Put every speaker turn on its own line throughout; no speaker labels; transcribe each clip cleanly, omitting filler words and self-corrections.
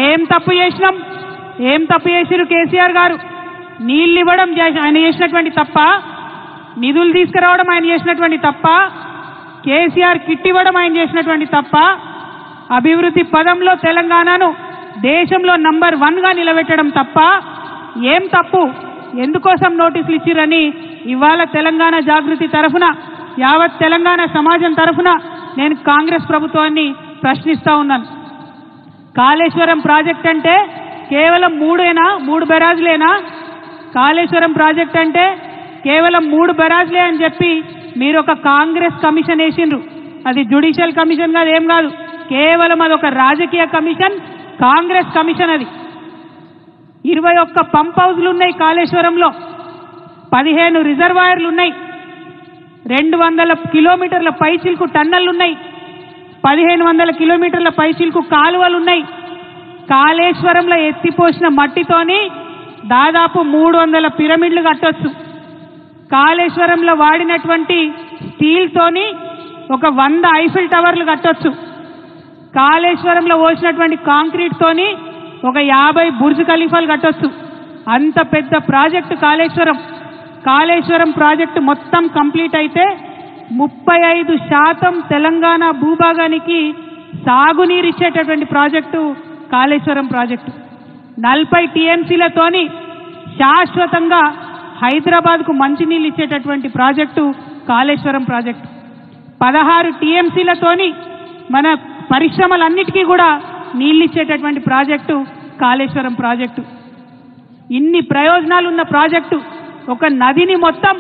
ఏం తప్పు చేసినాం? ఏం తప్పు చేసిరు కేసీఆర్ గారు? నీళ్ళు ఇవ్వడం ఆయన చేసినటువంటి తప్ప, నిధులు తీసుకురావడం ఆయన చేసినటువంటి తప్ప, కేసీఆర్ కిట్ ఇవ్వడం ఆయన చేసినటువంటి తప్ప, అభివృద్ధి పదంలో తెలంగాణను దేశంలో నంబర్ 1గా నిలబెట్టడం తప్ప ఏం తప్పు? ఎందుకోసం నోటీసులు ఇచ్చిరని ఇవాళ తెలంగాణ జాగృతి తరఫున, యావత్ తెలంగాణ సమాజం తరఫున నేను కాంగ్రెస్ ప్రభుత్వాన్ని ప్రశ్నిస్తా ఉన్నాను. కాళేశ్వరం ప్రాజెక్ట్ అంటే కేవలం 3 బెరాజులేనా? కాళేశ్వరం ప్రాజెక్ట్ అంటే కేవలం 3 బెరాజులే అని చెప్పి మీరు ఒక కాంగ్రెస్ కమిషన్ వేసిండ్రు. అది జ్యుడిషియల్ కమిషన్ కాదు, ఏం కాదు, కేవలం అదొక రాజకీయ కమిషన్, కాంగ్రెస్ కమిషన్. అది 21 పంప్ హౌజ్లు ఉన్నాయి కాళేశ్వరంలో, 15 రిజర్వాయర్లు ఉన్నాయి, 200 కిలోమీటర్ల పైచిల్కు టన్నెళ్లున్నాయి, 1500 కిలోమీటర్ల పైచిల్కు కాలువలున్నాయి. కాళేశ్వరంలో ఎత్తిపోసిన మట్టితోని దాదాపు 300 పిరమిడ్లు కట్టొచ్చు. కాళేశ్వరంలో వాడినటువంటి స్టీల్తోని ఒక 100 ఐఫిల్ టవర్లు కట్టొచ్చు. కాళేశ్వరంలో పోసినటువంటి కాంక్రీట్ తోని ఒక 50 బుర్జ్ ఖలీఫాలు కట్టొచ్చు. అంత పెద్ద ప్రాజెక్టు కాళేశ్వరం. కాళేశ్వరం ప్రాజెక్టు మొత్తం కంప్లీట్ అయితే 35% తెలంగాణ భూభాగానికి సాగునీరు ఇచ్చేటటువంటి ప్రాజెక్టు కాళేశ్వరం ప్రాజెక్టు. 40 టీఎంసీలతోని శాశ్వతంగా హైదరాబాద్కు మంచినీళ్ళు ఇచ్చేటటువంటి ప్రాజెక్టు కాళేశ్వరం ప్రాజెక్టు. 16 టీఎంసీలతోని మన పరిశ్రమలన్నిటికీ కూడా నీళ్ళు ఇచ్చేటటువంటి ప్రాజెక్టు కాళేశ్వరం ప్రాజెక్టు. ఇన్ని ప్రయోజనాలున్న ప్రాజెక్టు, ఒక నదిని మొత్తం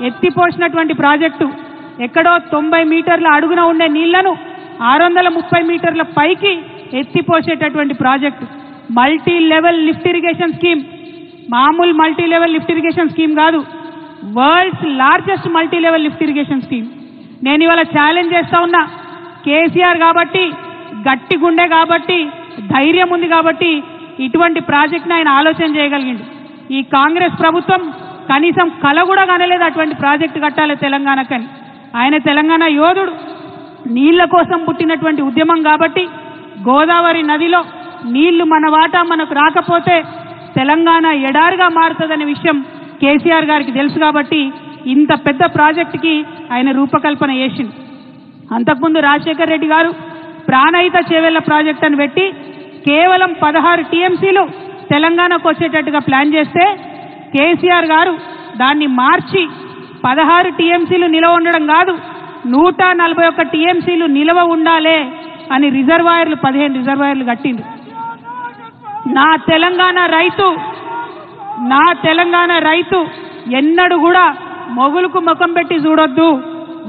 ఎత్తిపోసినటువంటి ప్రాజెక్టు, ఎక్కడో 90 మీటర్ల అడుగున ఉండే నీళ్లను 630 మీటర్ల పైకి ఎత్తిపోసేటటువంటి project. Multi level lift irrigation scheme, మామూలు multi level lift irrigation scheme కాదు, world's largest multi level lift irrigation scheme. నేను ఇవాళ ఛాలెంజ్ చేస్తా ఉన్నా, కేసీఆర్ కాబట్టి, గట్టి గుండె కాబట్టి, ధైర్యం ఉంది కాబట్టి ఇటువంటి ప్రాజెక్ట్ని ఆయన ఆలోచన చేయగలిగిండు. ఈ కాంగ్రెస్ ప్రభుత్వం కనీసం కల కూడా కనలేదు అటువంటి ప్రాజెక్టు కట్టాలి తెలంగాణకని. ఆయన తెలంగాణ యోధుడు, నీళ్ల కోసం పుట్టినటువంటి ఉద్యమం కాబట్టి గోదావరి నదిలో నీళ్లు మన వాటా మనకు రాకపోతే తెలంగాణ ఎడారిగా మారుతుందనే విషయం కేసీఆర్ గారికి తెలుసు కాబట్టి ఇంత పెద్ద ప్రాజెక్టుకి ఆయన రూపకల్పన చేసింది. అంతకుముందు రాజశేఖర్ రెడ్డి గారు ప్రాణహిత చేవెళ్ల ప్రాజెక్ట్ అని పెట్టి కేవలం 16 టీఎంసీలు తెలంగాణకు వచ్చేటట్టుగా ప్లాన్ చేస్తే కేసీఆర్ గారు దాన్ని మార్చి 16 టీఎంసీలు నిలవ ఉండడం కాదు, 141 టీఎంసీలు నిలవ ఉండాలి అని 15 రిజర్వాయర్లు కట్టిండు. నా తెలంగాణ రైతు ఎన్నడూ కూడా మొగులకు ముఖం పెట్టి చూడొద్దు,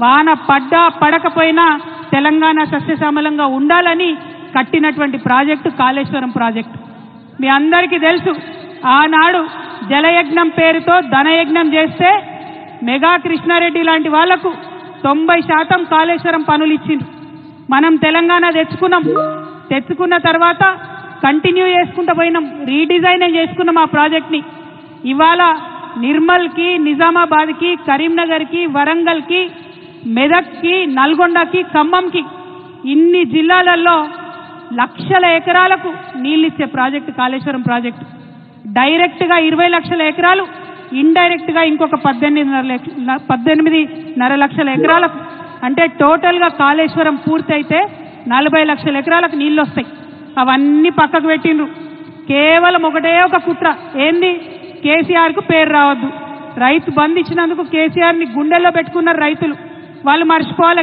వాన పడ్డా పడకపోయినా తెలంగాణ సస్యశ్యామలంగా ఉండాలని కట్టినటువంటి ప్రాజెక్టు కాళేశ్వరం ప్రాజెక్టు. మీ అందరికీ తెలుసు, ఆనాడు జలయజ్ఞం పేరుతో ధనయజ్ఞం చేస్తే మెగా కృష్ణారెడ్డి లాంటి వాళ్లకు 90% కాళేశ్వరం పనులు ఇచ్చిండ్రు. మనం తెలంగాణ తెచ్చుకున్న తర్వాత కంటిన్యూ చేసుకుంటూ పోయినాం, రీడిజైన్ చేసుకున్నాం ఆ ప్రాజెక్ట్ని. ఇవాళ నిర్మల్కి, నిజామాబాద్కి, కరీంనగర్కి, వరంగల్కి, మెదక్కి, నల్గొండకి, ఖమ్మంకి, ఇన్ని జిల్లాలలో లక్షల ఎకరాలకు నీళ్ళిచ్చే ప్రాజెక్టు కాళేశ్వరం ప్రాజెక్టు. డైరెక్ట్గా 20 లక్షల ఎకరాలు, ఇండైరెక్ట్గా ఇంకొక 18.5 లక్షల ఎకరాలకు, అంటే టోటల్గా కాళేశ్వరం పూర్తయితే 40 లక్షల ఎకరాలకు నీళ్ళు వస్తాయి. అవన్నీ పక్కకు పెట్టిండ్రు. కేవలం ఒకటే ఒక కుట్ర, ఏంది? కేసీఆర్కు పేరు రావద్దు. రైతు బంధు ఇచ్చినందుకు కేసీఆర్ని గుండెల్లో పెట్టుకున్నారు రైతులు. వాళ్ళు మర్చిపోవాలి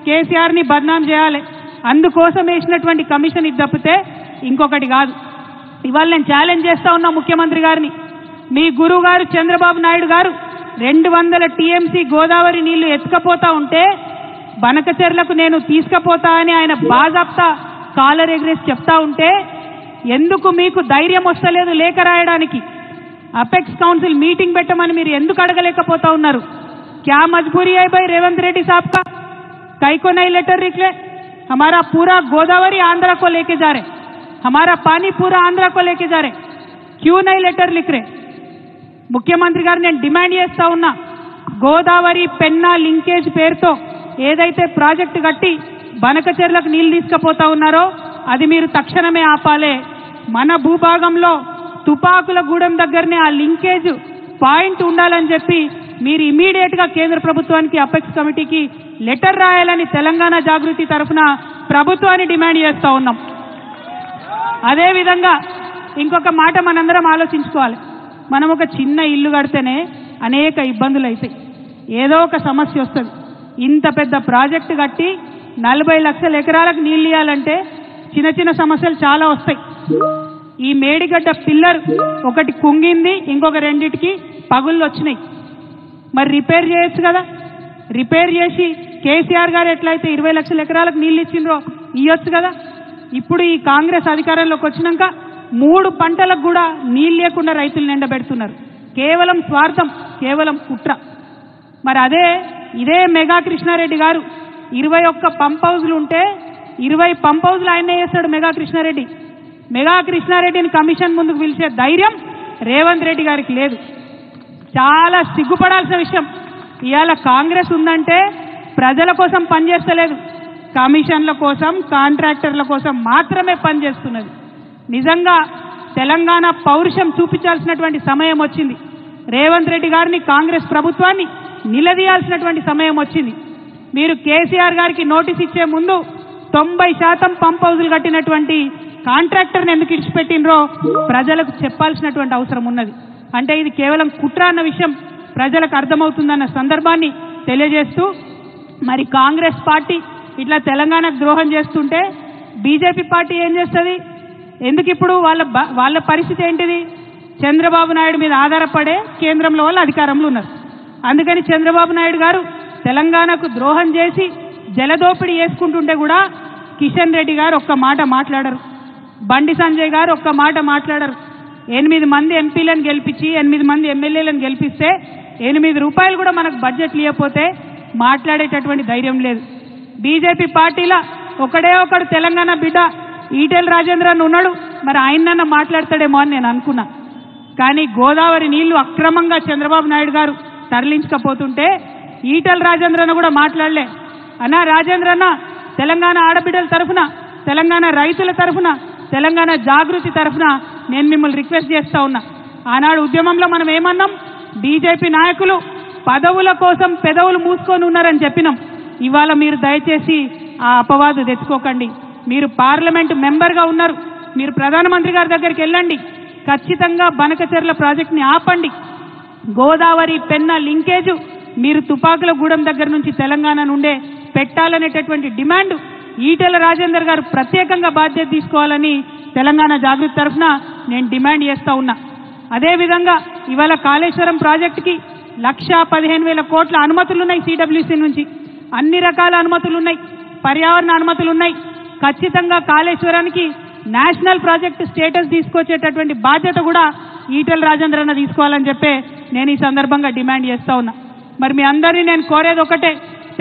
కేసీఆర్ని బద్నాం చేయాలి. అందుకోసం వేసినటువంటి కమిషన్ ఇది తప్పితే ఇంకొకటి కాదు. ఇవాళ నేను ఛాలెంజ్ చేస్తా ఉన్నా ముఖ్యమంత్రి గారిని, మీ గురువు గారు చంద్రబాబు నాయుడు గారు 200 టీఎంసీ గోదావరి నీళ్లు ఎత్తుకపోతా ఉంటే బనకచెర్లకు నేను తీసుకుపోతా అని ఆయన బాజాప్తా కాలర్ ఎగ్రేసి చెప్తా ఉంటే ఎందుకు మీకు ధైర్యం వస్తలేదు లేఖ రాయడానికి? అపెక్స్ కౌన్సిల్ మీటింగ్ పెట్టమని మీరు ఎందుకు అడగలేకపోతా ఉన్నారు? क्या मजबूरी है भाई रेवंत रेड्डी साहब का? कई को नहीं लेटर निकले? हमारा पूरा गोदावरी आंध्रा को लेके जा रहे, हमारा पानी पूरा आंध्रा को लेके जा रहे, क्यों नहीं लेटर लिख रहे? ముఖ్యమంత్రి గారు నేను డిమాండ్ చేస్తా ఉన్నా, గోదావరి పెన్నా లింకేజ్ పేరుతో ఏదైతే ప్రాజెక్టు కట్టి బనకచెర్లకు నీళ్లు తీసుకుపోతా ఉన్నారో అది మీరు తక్షణమే ఆపాలే. మన భూభాగంలో తుపాకుల గూడెం దగ్గరనే ఆ లింకేజ్ పాయింట్ ఉండాలని చెప్పి మీరు ఇమీడియట్గా కేంద్ర ప్రభుత్వానికి అపెక్స్ కమిటీకి లెటర్ రాయాలని తెలంగాణ జాగృతి తరఫున ప్రభుత్వాన్ని డిమాండ్ చేస్తూ ఉన్నాం. అదేవిధంగా ఇంకొక మాట మనందరం ఆలోచించుకోవాలి. మనం ఒక చిన్న ఇల్లు కడితేనే అనేక ఇబ్బందులు అవుతాయి, ఏదో ఒక సమస్య వస్తుంది. ఇంత పెద్ద ప్రాజెక్టు కట్టి 40 లక్షల ఎకరాలకు నీళ్ళు ఇవ్వాలంటే చిన్న చిన్న సమస్యలు చాలా వస్తాయి. ఈ మేడిగడ్డ పిల్లర్ ఒకటి కుంగింది, ఇంకొక రెండిటికి పగుళ్ళు వచ్చినాయి. మరి రిపేర్ చేయొచ్చు కదా. రిపేర్ చేసి కేసీఆర్ గారు ఎట్లయితే 20 లక్షల ఎకరాలకు నీళ్ళు ఇచ్చిండ్రో ఇవ్వచ్చు కదా. ఇప్పుడు ఈ కాంగ్రెస్ అధికారంలోకి వచ్చినాక 3 పంటలకు కూడా నీళ్ళు లేకుండా రైతులు నిండబెడుతున్నారు. కేవలం స్వార్థం, కేవలం కుట్ర. మరి ఇదే మెగా కృష్ణారెడ్డి గారు 21 పంప్ హౌజులు ఉంటే 20 పంప్ హౌజులు ఆయనే చేస్తాడు మెగా కృష్ణారెడ్డి. మెగా కృష్ణారెడ్డిని కమిషన్ ముందుకు పిలిచే ధైర్యం రేవంత్ రెడ్డి గారికి లేదు. చాలా సిగ్గుపడాల్సిన విషయం. ఇవాళ కాంగ్రెస్ ఉందంటే ప్రజల కోసం పనిచేస్తలేదు, కమిషన్ల కోసం, కాంట్రాక్టర్ల కోసం మాత్రమే పనిచేస్తున్నది. నిజంగా తెలంగాణ పౌరుషం చూపించాల్సినటువంటి సమయం వచ్చింది. రేవంత్ రెడ్డి గారిని, కాంగ్రెస్ ప్రభుత్వాన్ని నిలదీయాల్సినటువంటి సమయం వచ్చింది. మీరు కేసీఆర్ గారికి నోటీస్ ఇచ్చే ముందు 90% పంప్ హౌజులు కట్టినటువంటి కాంట్రాక్టర్ని ఎందుకు ఇడిచిపెట్టినరో ప్రజలకు చెప్పాల్సినటువంటి అవసరం ఉన్నది. అంటే ఇది కేవలం కుట్ర అన్న విషయం ప్రజలకు అర్థమవుతుందన్న సందర్భాన్ని తెలియజేస్తూ, మరి కాంగ్రెస్ పార్టీ ఇట్లా తెలంగాణకు ద్రోహం చేస్తుంటే బీజేపీ పార్టీ ఏం చేస్తుంది? ఎందుకు ఇప్పుడు వాళ్ళ పరిస్థితి ఏంటిది? చంద్రబాబు నాయుడు మీద ఆధారపడే కేంద్రంలో వాళ్ళు అధికారంలో ఉన్నారు. అందుకని చంద్రబాబు నాయుడు గారు తెలంగాణకు ద్రోహం చేసి జలదోపిడీ చేసుకుంటుంటే కూడా కిషన్ రెడ్డి గారు ఒక్క మాట మాట్లాడరు, బండి సంజయ్ గారు ఒక్క మాట మాట్లాడరు. 8 మంది ఎంపీలను గెలిపించి 8 మంది ఎమ్మెల్యేలను గెలిపిస్తే 8 రూపాయలు కూడా మనకు బడ్జెట్ లేకపోతే మాట్లాడేటటువంటి ధైర్యం లేదు. బీజేపీ పార్టీలో ఒకడే ఒకడు తెలంగాణ బిడ్డ ఈటెల రాజేంద్రన్ ఉన్నాడు, మరి ఆయనన్న మాట్లాడతాడేమో అని నేను అనుకున్నా. కానీ గోదావరి నీళ్లు అక్రమంగా చంద్రబాబు నాయుడు గారు తరలించకపోతుంటే ఈటెల రాజేంద్రన్న కూడా మాట్లాడలే. అన్నా రాజేంద్రన్న, తెలంగాణ ఆడబిడ్డల తరఫున, తెలంగాణ రైతుల తరఫున, తెలంగాణ జాగృతి తరఫున నేను మిమ్మల్ని రిక్వెస్ట్ చేస్తా ఉన్నా. ఆనాడు ఉద్యమంలో మనం ఏమన్నాం? బీజేపీ నాయకులు పదవుల కోసం పెదవులు మూసుకొని ఉన్నారని చెప్పినాం. ఇవాళ మీరు దయచేసి ఆ అపవాదు తెచ్చుకోకండి. మీరు పార్లమెంటు మెంబర్గా ఉన్నారు, మీరు ప్రధానమంత్రి గారి దగ్గరికి వెళ్ళండి, ఖచ్చితంగా బనకచెర్ల ప్రాజెక్ట్ని ఆపండి. గోదావరి పెన్న లింకేజ్ మీరు తుపాకుల గూడెం దగ్గర నుంచి తెలంగాణ నుండే పెట్టాలనేటటువంటి డిమాండ్ ఈటెల రాజేందర్ గారు ప్రత్యేకంగా బాధ్యత తీసుకోవాలని తెలంగాణ జాగృతి తరఫున నేను డిమాండ్ చేస్తా ఉన్నా. అదేవిధంగా ఇవాళ కాళేశ్వరం ప్రాజెక్టుకి 1,15,000 కోట్ల అనుమతులున్నాయి. సిడబ్ల్యూసీ నుంచి అన్ని రకాల అనుమతులున్నాయి, పర్యావరణ అనుమతులున్నాయి. ఖచ్చితంగా కాళేశ్వరానికి నేషనల్ ప్రాజెక్ట్ స్టేటస్ తీసుకొచ్చేటటువంటి బాధ్యత కూడా ఈటెల రాజేందర్ అన్న తీసుకోవాలని చెప్పి నేను ఈ సందర్భంగా డిమాండ్ చేస్తా ఉన్నా. మరి మీ అందరినీ నేను కోరేది ఒకటే,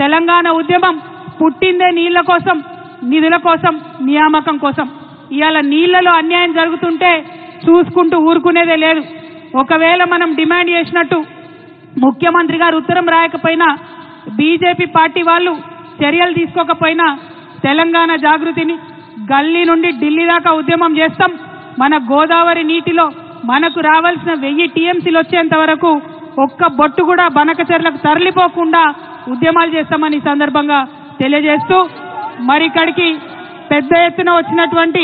తెలంగాణ ఉద్యమం పుట్టిందే నీళ్ల కోసం, నిధుల కోసం, నియామకం కోసం. ఇవాళ నీళ్లలో అన్యాయం జరుగుతుంటే చూసుకుంటూ ఊరుకునేదే లేదు. ఒకవేళ మనం డిమాండ్ చేసినట్టు ముఖ్యమంత్రి గారు ఉత్తరం రాయకపోయినా, బీజేపీ పార్టీ వాళ్ళు చర్యలు తీసుకోకపోయినా తెలంగాణ జాగృతిని గల్లీ నుండి ఢిల్లీ దాకా ఉద్యమం చేస్తాం. మన గోదావరి నీటిలో మనకు రావాల్సిన 1000 టీఎంసీలు వచ్చేంత వరకు ఒక్క బొట్టు కూడా బనకచెర్లకు తరలిపోకుండా ఉద్యమాలు చేస్తామని సందర్భంగా తెలియజేస్తూ, మరి ఇక్కడికి పెద్ద ఎత్తున వచ్చినటువంటి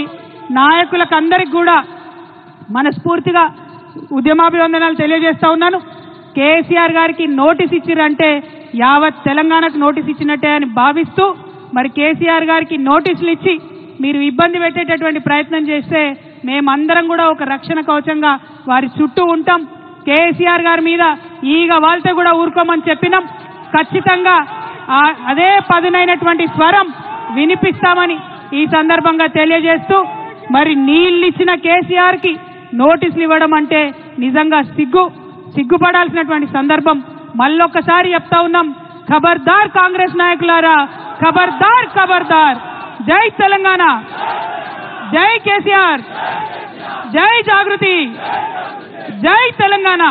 నాయకులకు అందరికి కూడా మనస్ఫూర్తిగా ఉద్యమాభివందనాలు తెలియజేస్తా ఉన్నాను. కేసీఆర్ గారికి నోటీస్ ఇచ్చిరంటే యావత్ తెలంగాణకు నోటీస్ ఇచ్చినట్టే అని భావిస్తూ, మరి కేసీఆర్ గారికి నోటీసులు ఇచ్చి మీరు ఇబ్బంది పెట్టేటటువంటి ప్రయత్నం చేస్తే మేమందరం కూడా ఒక రక్షణ కవచంగా వారి చుట్టూ ఉంటాం. కేసీఆర్ గారి మీద ఈగ వాళ్ళతో కూడా ఊరుకోమని చెప్పినాం. ఖచ్చితంగా అదే పదునైనటువంటి స్వరం వినిపిస్తామని ఈ సందర్భంగా తెలియజేస్తూ, మరి నీళ్ళిచ్చిన కేసీఆర్కి నోటీసులు ఇవ్వడం అంటే నిజంగా సిగ్గుపడాల్సినటువంటి సందర్భం. మళ్ళొక్కసారి చెప్తా ఉన్నాం, ఖబర్దార్ కాంగ్రెస్ నాయకులారా, ఖబర్దార్ ఖబర్దార్. జై తెలంగాణ, జై కేసీఆర్, జై జాగృతి, జై తెలంగాణ.